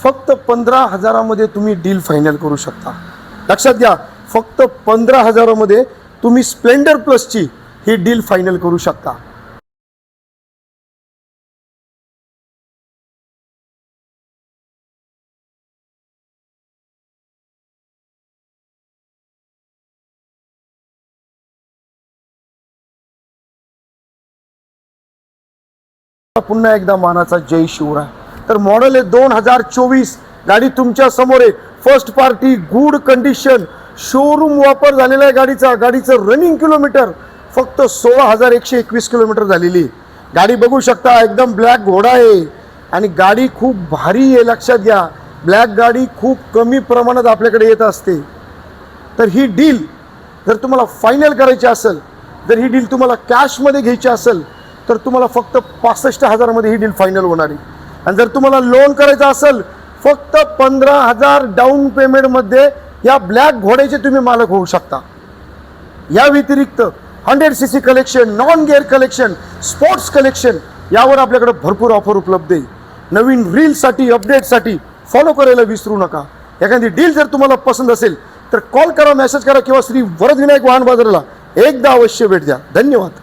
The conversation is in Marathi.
फक्त 15,000 मध्ये तुम्ही डील फायनल करू शकता। लक्षात घ्या, फक्त 15,000 मध्ये तुम्ही स्प्लेंडर प्लसची ही डील फायनल करू शकता। पुन्हा एकदा मानाचा जय शिवराय। तर मॉडेल आहे 2024, गाडी तुमच्या समोर आहे, first party, good condition, showroom वापर झालेला आहे गाडीचं रनिंग किलोमीटर फक्त 16,121 किलोमीटर झालेली। गाडी बघू शकता, एकदम ब्लॅक घोडा आहे आणि गाडी खूप भारी आहे। लक्षात घ्या, ब्लॅक गाडी खूप कमी प्रमाणात आपल्याकडे येत असते। तर ही डील जर तुम्हाला फायनल करायची असेल, जर ही डील तुम्हाला कॅशमध्ये घ्यायची असेल तर तुम्हाला फक्त 65,000 मध्ये ही डील फायनल होणार आहे। आणि जर तुम्हाला लोन करायचं असेल फक्त 15,000 डाऊन पेमेंटमध्ये या ब्लॅक घोड्याचे तुम्ही मालक होऊ शकता। या व्यतिरिक्त 100cc collection, non gear collection, sports collection यावर आपल्याकडे भरपूर ऑफर उपलब्ध आहे। नवीन रीलसाठी, अपडेटसाठी फॉलो करायला विसरू नका। एखादी डील जर तुम्हाला पसंत असेल तर कॉल करा, मेसेज करा किंवा श्री वरद विनायक वाहन बाजाराला एकदा अवश्य भेट द्या। धन्यवाद।